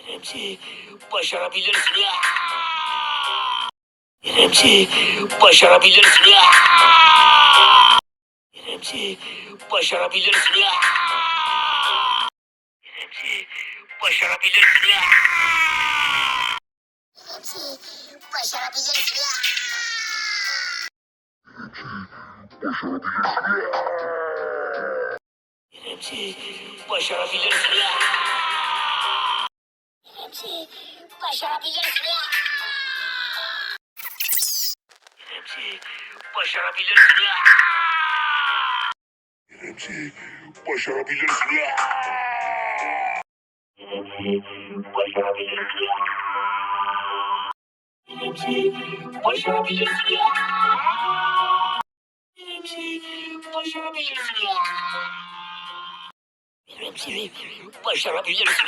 İremci, başarabilirsin. İremci, başarabilirsin. İremci, başarabilirsin. İremci, başarabilirsin. İremci, başarabilirsin. İremci, başarabilirsin. İremci, başarabilirsin. İremci, başarabilirsin. İremci, başarabilirsin. İremci, başarabilirsin. İremci, başarabilirsin. İremci, başarabilirsin. İremci, başarabilirsin.